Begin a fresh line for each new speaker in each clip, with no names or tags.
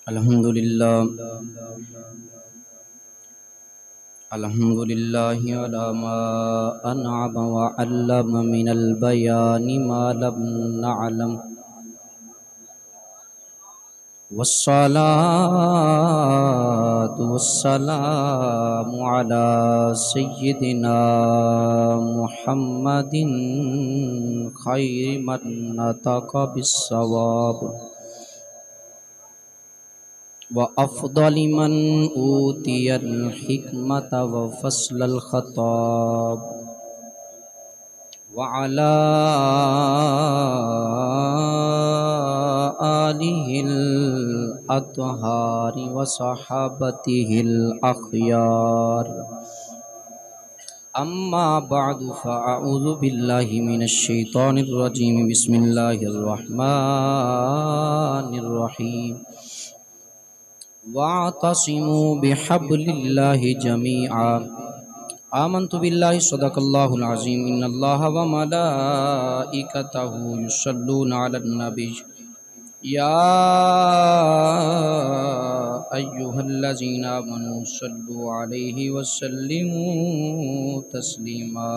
अल्हम्दुलिल्लाहि अला मा अनअम व अल्लम मिनल बयानि मा लम नअलम वस्सलातु वस्सलामु अला सय्यिदिना मुहम्मदिन खैरि मन नतक़ बिस्सवाब व अफ़्ज़ल मन ऊतियल हिकमत व फ़स्लल ख़ताब व अला आलिहिल अत्हारी व सहाबतिहिल अख़यार अम्मा बअदु फ़अऊज़ु बिल्लाहि मिनश शैतानिर रजीम बिस्मिल्लाहिर रहमानिर रहीम वातसिमू बिहब्लिल्लाहि जमीआ आमन्तु बिल्लाहि सदक़ल्लाहुल अज़ीम इन्नल्लाह व मलाइकतहु युसल्लूना अलन नबी या अय्युहल्लज़ीना आमनू सल्लु अलैहि व सल्लिमू तस्लीमा।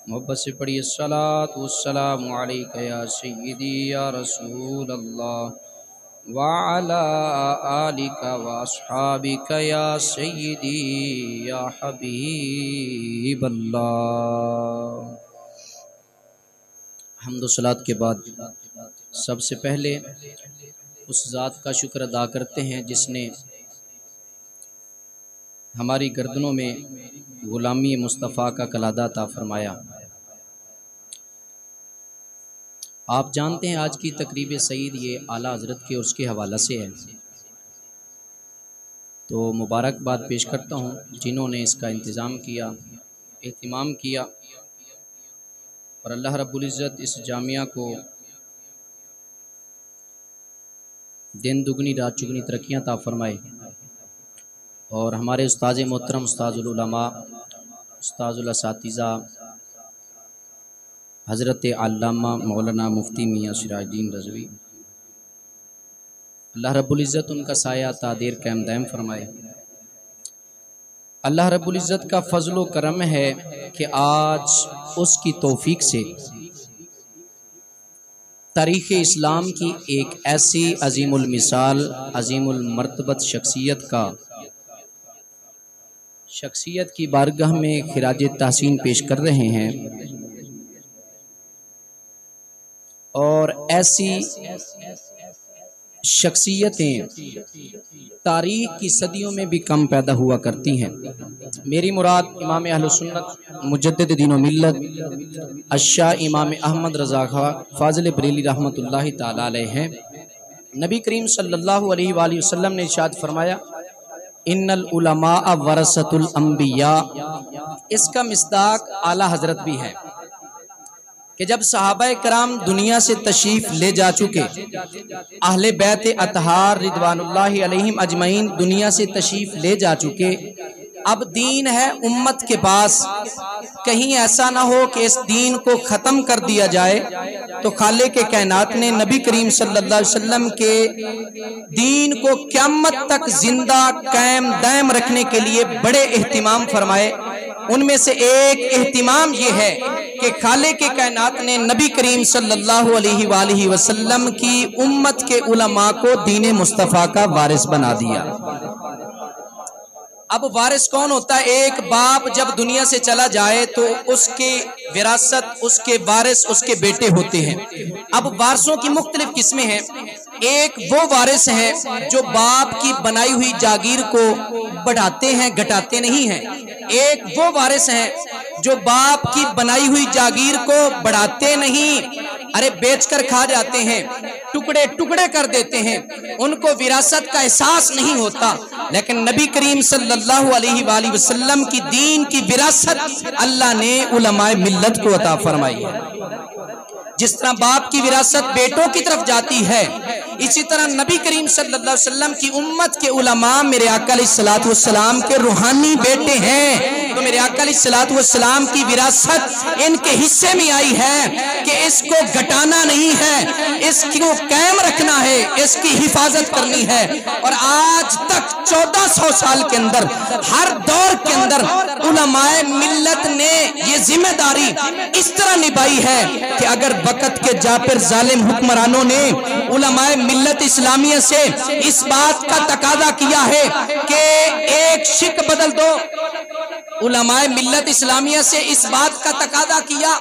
मोहब्बत से पढ़िए अस्सलातु वस्सलामु अलैका या सय्यिदी या रसूल अल्लाह व अला आलिका व अस्हाबिका या सय्यिदी या हबीब अल्लाह। हम्द व सलात के बाद सबसे पहले उस ज़ात का शुक्र अदा करते हैं जिसने हमारी गर्दनों में ग़ुलामी मुस्तफ़ा का कलादा अता फरमाया। आप जानते हैं आज की तकरीब सईद ये आला हज़रत के और उसके हवाला से है, तो मुबारकबाद पेश करता हूँ जिन्होंने इसका इंतज़ाम किया, एहतिमाम किया, और अल्लाह रब्बुल इज़्ज़त इस जामिया को दिन दुगनी रात चुगनी तरक्कियाँ अता फरमाए। और हमारे उस्ताद मोहतरम उस्ताजुल उलमा उस्ताजुल असातिज़ा हज़रत अल्लामा मौलाना मुफ्ती मियाँ सिराजुद्दीन रज़वी, अल्लाह रब्बुल इज़्ज़त उनका साया तादेर क़याम दायम फरमाए। अल्लाह रब्बुल इज़्ज़त का फ़ज़्ल व करम है कि आज उसकी तौफ़ीक से तारीख़ इस्लाम की एक ऐसी अज़ीमुल मिसाल अज़ीमुल मर्तबत शख्सियत की बारगाह में खिराज तहसीन पेश कर रहे हैं। और ऐसी शख्सियतें तारीख़ की सदियों में भी कम पैदा हुआ करती हैं। मेरी मुराद इमाम अहले सुन्नत मुजद्दिद दीन व मिल्लत अश्शा इमाम अहमद रज़ा खां फ़ाज़िल बरेली रहमतुल्लाहि ताला अलैह हैं। नबी करीम सल्लल्लाहु अलैहि वसल्लम ने इरशाद फरमाया, इन्नल उलमा वरसतुल अंबिया। इसका मिस्दाक आला हज़रत भी है कि जब सहाबाए कराम दुनिया से तशरीफ़ ले जा चुके, अहले बैत अतहार रिदवानुल्लाहि अलैहिम अजमईन दुनिया से तशरीफ़ ले जा चुके, अब दीन है उम्मत के पास। कहीं ऐसा ना हो कि इस दीन को ख़त्म कर दिया जाए, तो खालिक के कायनात ने नबी करीम सल्लल्लाहु अलैहि वसल्लम के दीन को क़यामत तक जिंदा कायम दायम रखने के लिए बड़े एहतिमाम फरमाए। उनमें से एक एहतिमाम ये है कि खालिक के कायनात ने नबी करीम सल्लल्लाहु अलैहि वसल्लम की उम्मत के उलमा को दीन मुस्तफ़ा का वारिस बना दिया। अब वारिस कौन होता है? एक बाप जब दुनिया से चला जाए तो उसकी विरासत, उसके वारिस उसके बेटे होते हैं। अब वारिसों की मुख्तलिफ किस्में हैं। एक वो वारिस है जो बाप की बनाई हुई जागीर को बढ़ाते हैं, घटाते नहीं हैं। एक वो वारिस है जो बाप की बनाई हुई जागीर को बढ़ाते नहीं, अरे बेचकर खा जाते हैं, टुकड़े टुकड़े कर देते हैं, उनको विरासत का एहसास नहीं होता। लेकिन नबी करीम सल्लल्लाहु अलैहि वसल्लम की दीन की विरासत अल्लाह ने उलमाए मिल्लत को अता फरमाई है। जिस तरह बाप की विरासत बेटों की तरफ जाती है, इसी तरह नबी करीम सल्लल्लाहु अलैहि वसल्लम की उम्मत के उलमा मेरे आका अलैहिस्सलातु वस्सलाम के रूहानी बेटे हैं। तो मेरे आका अलैहिस्सलातु वस्सलाम की विरासत इनके हिस्से में आई है कि इसको घटाना नहीं है, इसको कायम रखना है, इसकी हिफाजत करनी है। और आज तक 1400 साल के अंदर हर दौर के अंदर उलमाए मिल्लत ने ये जिम्मेदारी इस तरह निभाई है कि अगर वक़्त के जाबिर जालिम हुक्मरानों ने उलमाए मिल्लत इस्लामिया से इस बात का तकादा किया है कि एक शिक बदल दो, उलमाए मिल्लत इस्लामिया से इस बात का तकादा किया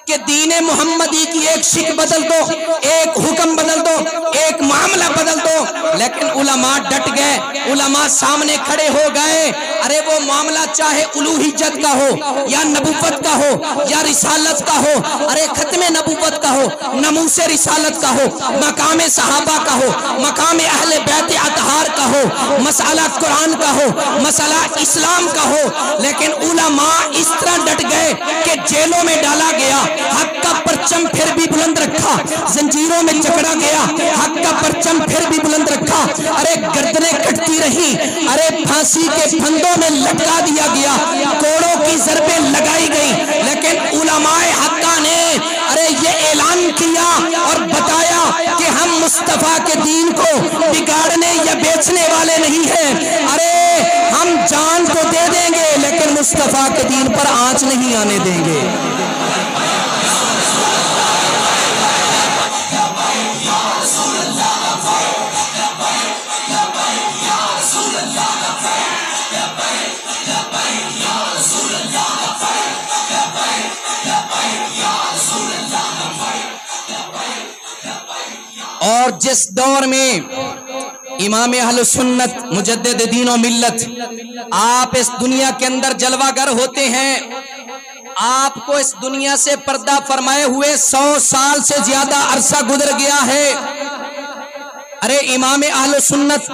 कि दीने मोहम्मदी की एक शिक बदल दो, एक हुक्म बदल दो, एक मामला बदल दो, लेकिन उलमा डट गए, उलमा सामने खड़े हो गए। अरे वो मामला चाहे उलूहियत का हो या नबुव्वत का हो या रिसालत का हो, अरे खत्मे नबुव्वत का हो, नमूसे रिसालत का हो, मकामे सहाबा का हो, मकामे अहले बैत अतहार का हो, मसला कुरान का हो, मसला इस्लाम का हो, लेकिन उलमा इस तरह डट गए कि जेलों में डाला गया, हक का परचम फिर भी बुलंद रखा, जंजीरों में जकड़ा गया, हक का परचम फिर भी बुलंद रखा। अरे गर्दनें कटती रही, अरे फांसी के फंदों में लटका दिया गया, कोड़ों की ज़रबें लगाई गई, लेकिन उलमाए हक्का ने अरे ये ऐलान किया और बताया कि हम मुस्तफा के दीन को बिगाड़ने या बेचने वाले नहीं हैं। अरे हम जान तो दे देंगे लेकिन मुस्तफा के दीन पर आंच नहीं आने देंगे। और जिस दौर में इमाम अहले सुन्नत मुजद्दिद दीन और मिल्लत आप इस दुनिया के अंदर जलवागर होते हैं, आपको इस दुनिया से पर्दा फरमाए हुए 100 साल से ज्यादा अरसा गुजर गया है। अरे इमाम अहले सुन्नत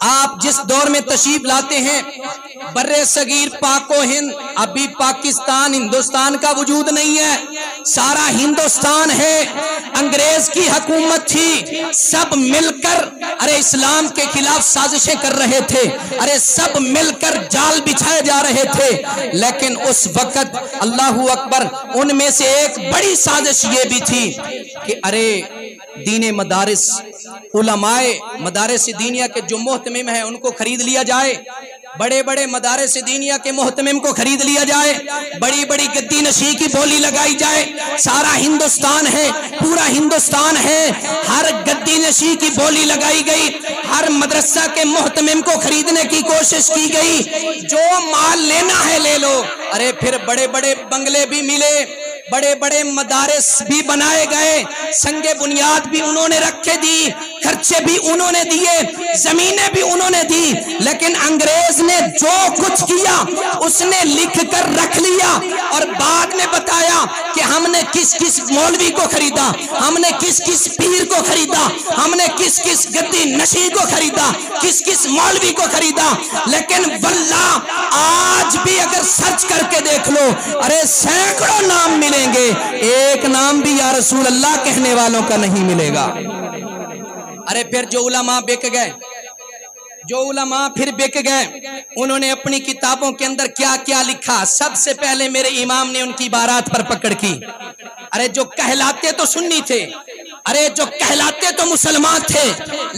आप जिस दौर में तशरीफ लाते हैं, बर्रे सगीर पाको हिंद, अभी पाकिस्तान हिंदुस्तान का वजूद नहीं है, सारा हिंदुस्तान है। अंग्रेज की हुकूमत थी, सब मिलकर अरे इस्लाम के खिलाफ साजिशें कर रहे थे, अरे सब मिलकर जाल बिछाए जा रहे थे। लेकिन उस वक्त अल्लाहू अकबर, उनमें से एक बड़ी साजिश ये भी थी कि अरे दीने मदारिस, उलमाए मदारिस दीनिया के जो मोहतमिम है उनको खरीद लिया जाए, बड़े बड़े मदारिस दीनिया के मोहतमिम को खरीद लिया जाए, बड़ी बड़ी गद्दी नशी की बोली लगाई जाए। सारा हिंदुस्तान है, पूरा हिंदुस्तान है, हर गद्दी नशी की बोली लगाई गई, हर मदरसा के मोहतमिम को खरीदने की कोशिश की गई, जो माल लेना है ले लो। अरे फिर बड़े बड़े बंगले भी मिले, बड़े बड़े मदारिस भी बनाए गए, संगे बुनियाद भी उन्होंने रखे दी, खर्चे भी उन्होंने दिए, जमीनें भी उन्होंने दी, लेकिन अंग्रेज ने जो कुछ किया उसने लिख कर रख लिया और बाद में बताया कि हमने किस किस मौलवी को खरीदा, हमने किस किस पीर को खरीदा, हमने किस किस गद्दी नशी को खरीदा, किस किस मौलवी को खरीदा। लेकिन वल्लाह आज भी अगर सर्च करके देख लो, अरे सैकड़ों नाम मिलेंगे, एक नाम भी या रसूल अल्लाह कहने वालों का नहीं मिलेगा। अरे फिर जो उलमा बिक गए, जो उलमा फिर बिक गए, उन्होंने अपनी किताबों के अंदर क्या क्या लिखा। सबसे पहले मेरे इमाम ने उनकी बारात पर पकड़ की। अरे जो कहलाते तो सुन्नी थे, अरे जो कहलाते तो मुसलमान थे,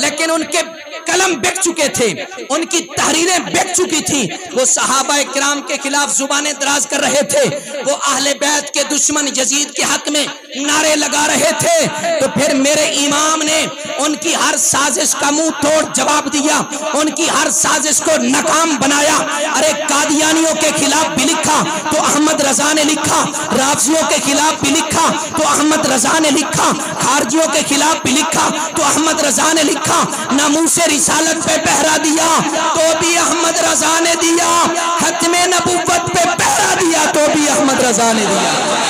लेकिन उनके कलम बिक चुके थे, उनकी तहरीरें बिक चुकी थी। वो सहाबा किराम के खिलाफ जुबानें दराज कर रहे थे, वो अहले बैत के दुश्मन यजीद के हक में नारे लगा रहे थे। तो फिर मेरे इमाम ने उनकी हर साजिश का मुंह तोड़ जवाब दिया, उनकी हर साजिश को नाकाम बनाया। अरे कादियानियों के खिलाफ भी लिखा तो अहमद रजा ने लिखा, राफियों के खिलाफ भी लिखा तो अहमद रजा ने लिखा, खारजियों के खिलाफ भी लिखा तो अहमद रजा ने लिखा, नामूसे रिसालत पे पहरा दिया तो भी अहमद रजा ने दिया, खत्मे नबुव्वत पे पहरा दिया तो भी अहमद रजा ने दिया।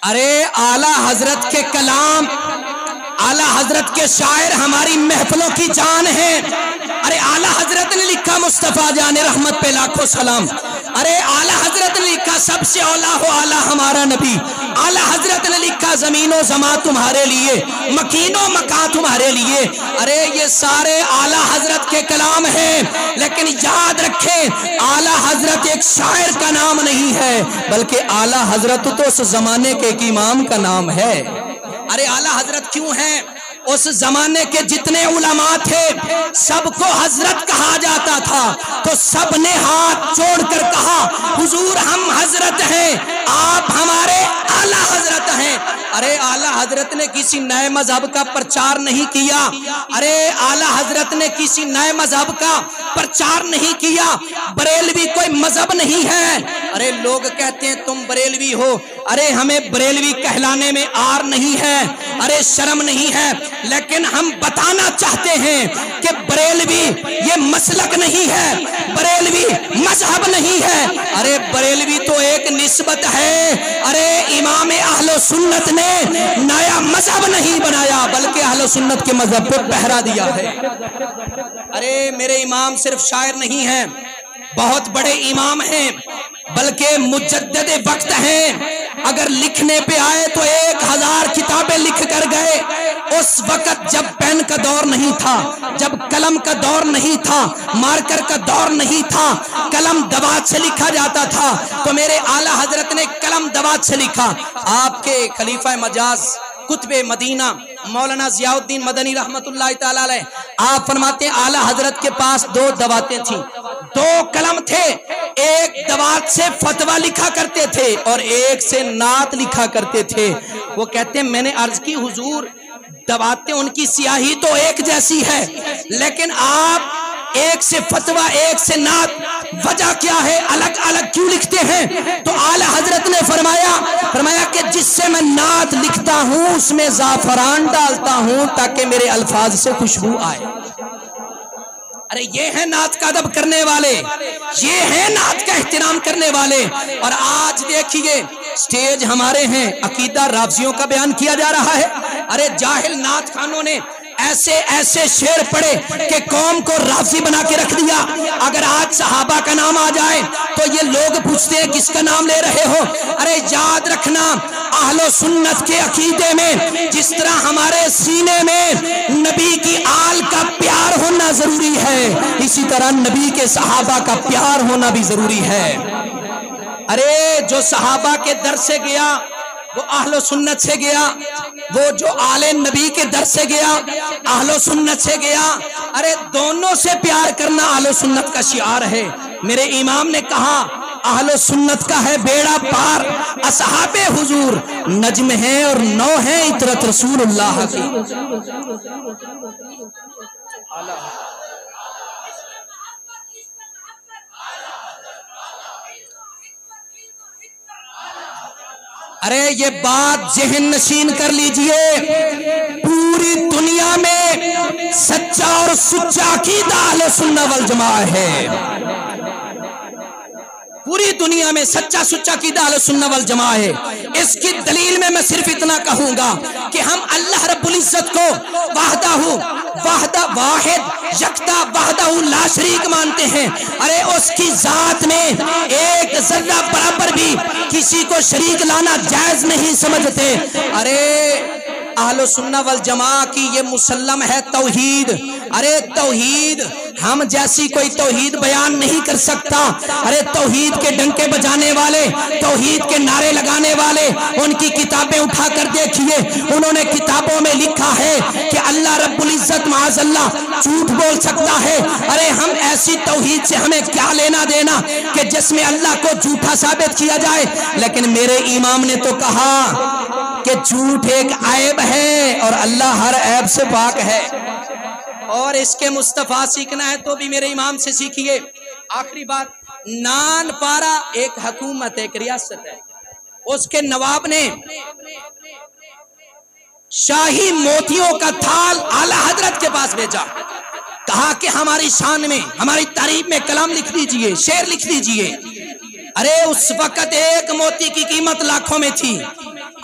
अरे आला हजरत के कलाम आला हजरत के शायर हमारी महफिलों की जान है। अरे आला हजरत ने लिखा मुस्तफा जाने रहमत पे लाखों सलाम। अरे आला हजरत ने लिखा सबसे औला हो आला हमारा नबी। आला हजरत ने लिखा जमीनो जमा तुम्हारे लिए, मकीनो मका तुम्हारे लिए। अरे ये सारे आला हजरत के कलाम हैं, लेकिन याद रखें आला हजरत एक शायर का नाम नहीं है, बल्कि आला हजरत तो उस जमाने के एक इमाम का नाम है। अरे आला हजरत क्यों है? उस जमाने के जितने उलमा थे सबको हजरत कहा जाता था, तो सबने हाथ जोड़कर कहा हुजूर हम हजरत हैं, आप हमारे आला हजरत हैं। अरे आला हजरत ने किसी नए मजहब का प्रचार नहीं किया। अरे आला हजरत ने किसी नए मजहब का प्रचार नहीं किया। बरेलवी कोई मजहब नहीं है। अरे लोग कहते हैं तुम बरेलवी हो, अरे हमें बरेलवी कहलाने में आर नहीं है, अरे शर्म नहीं है, लेकिन हम बताना चाहते हैं कि बरेलवी ये मसलक नहीं है, बरेलवी मजहब नहीं है। अरे बरेलवी तो एक निस्बत है। अरे इमाम अहले सुन्नत ने नया मजहब नहीं बनाया, बल्कि अहले सुन्नत के मजहब पे पहरा दिया है। अरे मेरे इमाम सिर्फ शायर नहीं हैं, बहुत बड़े इमाम हैं, बल्कि मुजद्दिद वक्त हैं। अगर लिखने पे आए तो 1000 किताबें लिख कर गए। उस वक्त जब पेन का दौर नहीं था, जब कलम का दौर नहीं था, मार्कर का दौर नहीं था, कलम दवात से लिखा जाता था, तो मेरे आला हजरत ने कलम दवात से लिखा। आपके खलीफा मजाज कुतबे मदीना मौलाना जियाउद्दीन मदनी रहमतुल्लाह ताला अलैह, आप फरमाते हैं आला हजरत के पास 2 दवातें थी, 2 कलम थे। एक दवात से फतवा लिखा करते थे और एक से नात लिखा करते थे। वो कहते हैं मैंने अर्ज की हुजूर दवातें उनकी स्याही तो एक जैसी है, लेकिन आप एक से फतवा एक से नात, वजह क्या है, अलग अलग क्यों लिखते हैं? तो आला हजरत ने फरमाया कि जिससे मैं नात लिखता हूं उसमें जाफरान डालता हूं ताकि मेरे अल्फाज से खुशबू आए। अरे ये है नात का अदब करने वाले, ये है नात का एहतराम करने वाले। और आज देखिए स्टेज हमारे हैं, अकीदा राफजियों का बयान किया जा रहा है। अरे जाहिल नात खानों ने ऐसे ऐसे शेर पढ़े कि कौम को राफजी बना के रख दिया। अगर आज सहाबा का नाम आ जाए तो ये लोग पूछते हैं किसका नाम ले रहे हो। अरे याद रखना अहले सुन्नत के अकीदे में जिस तरह हमारे सीने में नबी की आल का प्यार होना जरूरी है, इसी तरह नबी के सहाबा का प्यार होना भी जरूरी है। अरे जो सहाबा के दर से गया वो अहले सुन्नत से गया, वो जो आले नबी के दर से गया अहले सुन्नत से गया। अरे दोनों से प्यार करना अहले सुन्नत का शिआर है। मेरे इमाम ने कहा अहले सुन्नत का है बेड़ा पार, असहाबे हुजूर नज्म है और 9 है इतरत रसूलुल्लाह की। अरे ये बात ज़हन नशीन कर लीजिए, पूरी दुनिया में सच्चा और सुच्चा अकीदा अहले सुन्नत वल जमात है। पूरी दुनिया में सच्चा सुच्चा अकीदा अहले सुन्नत वल जमात है। इसकी दलील में मैं सिर्फ इतना कहूंगा कि हम अल्लाह रब्बुल इज्जत को वाहिद यकता वहदहू ला शरीक मानते हैं। अरे उसकी जात में एक जर्रा बराबर भी किसी को शरीक लाना जायज नहीं समझते। अरे अहले सुन्नत वल जमा की ये मुसल्लम है तौहीद। अरे तौहीद हम जैसी कोई तौहीद बयान नहीं कर सकता। अरे तौहीद के डंके बजाने वाले, तौहीद के नारे लगाने वाले, उनकी किताबें उठा कर देखिए, उन्होंने किताबों में लिखा है कि अल्लाह रब्बुल इज्जत माअज़ल्लाह झूठ बोल सकता है। अरे हम ऐसी तौहीद से हमें क्या लेना देना कि जिसमें अल्लाह को झूठा साबित किया जाए। लेकिन मेरे इमाम ने तो कहा कि झूठ एक ऐब है और अल्लाह हर ऐब से पाक है। और इसके मुस्तफा सीखना है तो भी मेरे इमाम से सीखिए। आखिरी बात, नान पारा एक हुकूमत है, एक रियासत है। उसके नवाब ने शाही मोतियों का थाल आला हजरत के पास भेजा, कहा कि हमारी शान में, हमारी तारीफ में कलाम लिख दीजिए, शेर लिख दीजिए। अरे उस वक्त एक मोती की कीमत लाखों में थी।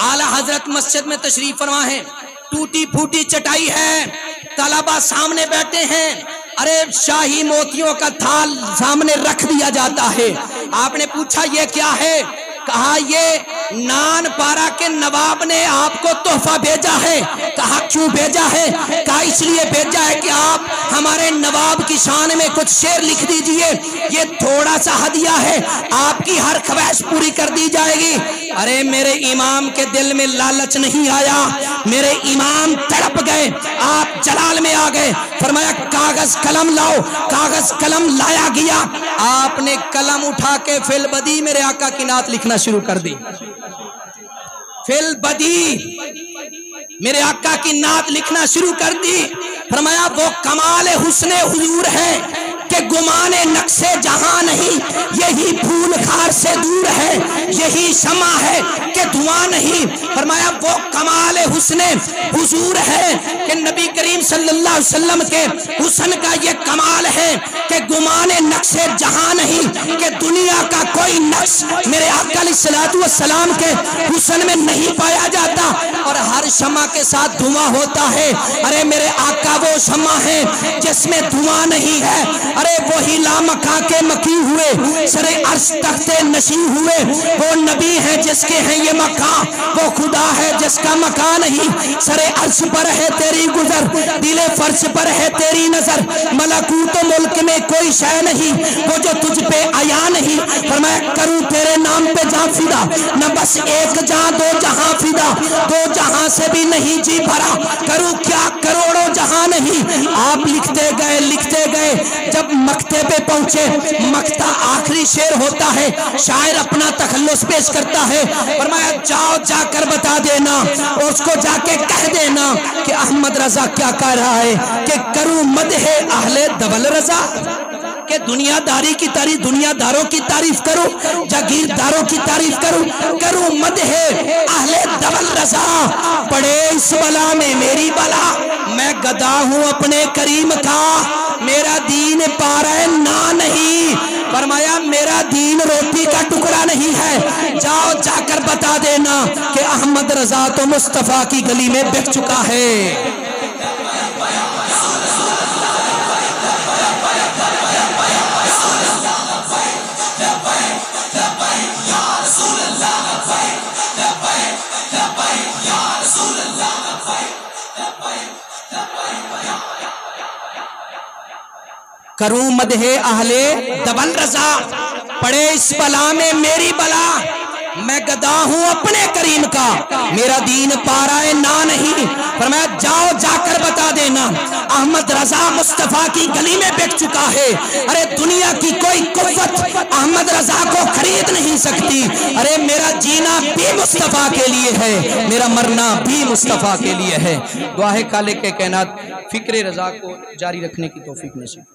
आला हजरत मस्जिद में तशरीफ फरमा है, टूटी फूटी चटाई है, तलबा सामने बैठे हैं, अरे शाही मोतियों का थाल सामने रख दिया जाता है। आपने पूछा ये क्या है? कहा ये नान पारा के नवाब ने आपको तोहफा भेजा है। कहा क्यों भेजा है? कहा इसलिए भेजा है कि आप हमारे नवाब की शान में कुछ शेर लिख दीजिए, ये थोड़ा सा हदिया है, आपकी हर ख्वाहिश पूरी कर दी जाएगी। अरे मेरे इमाम के दिल में लालच नहीं आया, मेरे इमाम तड़प गए, आप जलाल में आ गए। फरमाया कागज कलम लाओ, कागज कलम लाया गया। आपने कलम उठा के फिल बदी मेरे आका की नात लिखना शुरू कर दी। फिल बदी मेरे आका की नात लिखना शुरू कर दी। फरमाया वो कमाल हुस्ने हुजूर है कि गुमाने नक्शे जहां नहीं, यही फूल खार से दूर है, यही शमा है कि धुआं नहीं। फरमाया वो कमाल हुस्ने हुजूर है कि नबी करीम सल्लल्लाहु अलैहि वसल्लम के हुस्न का ये कमाल है कि गुमाने नक्शे जहां नहीं, कि दुनिया का कोई नक्श मेरे आका अलैहिस्सलातु वस्सलाम के हुस्न में नहीं पाया जाता। और हर शमा के साथ धुआं होता है। अरे मेरे आका वो शमा है जिसमें धुआं नहीं है। अरे वही लामका के मकी हुए, सरे अर्श तख्ते नशी हुए, वो नबी है जिसके हैं ये मकान, वो खुदा है जिसका मकान नहीं। सरे अर्श पर है तेरी गुजर, दिले फर्श पर है तेरी नजर, मलकूत मुल्क में कोई शय नहीं वो जो तुझ पे आया नहीं। फरमाया करूं तेरे नाम पे जान फिदा, न बस एक जहां दो जहां फिदा, दो जहां से भी नहीं जी भरा, करूं क्या करोड़ों जहां नहीं। आप लिखते गए, जब मक्ते पे पहुंचे, मक्ता आखिरी शेर होता है, शायर अपना तखल्लुस पेश करता है। फरमाया जाओ जाकर बता देना, उसको जाके कह देना कि अहमद रजा क्या कह रहा है कि करूं मदहे अहले दवल रजा, कि दुनियादारी की तारीफ, दुनियादारों की तारीफ करूं, जागीरदारों की तारीफ करूं मदहे अहले दवल रजा। पड़े इस बला में मेरी बला, मैं गदा हूं अपने करीम का, मेरा दीन पारा ना नहीं। फरमाया मेरा दीन रोटी का टुकड़ा नहीं है, जाओ जाकर बता देना कि अहमद रजा तो मुस्तफा की गली में बिक चुका है। करूं मदहे अहले दबल रजा, पड़े इस बला में मेरी बला, मैं गदा हूं अपने करीम का, मेरा दीन पाराए ना नहीं। फरमाया जाओ जाकर बता देना अहमद रजा मुस्तफा की गली में बिक चुका है। अरे दुनिया की कोई कुव्वत अहमद रजा को खरीद नहीं सकती। अरे मेरा जीना भी मुस्तफा के लिए है, मेरा मरना भी मुस्तफा के लिए है। दुआ है खालिक के कायनात फिक्रे रजा को जारी रखने की तौफीक नसीब।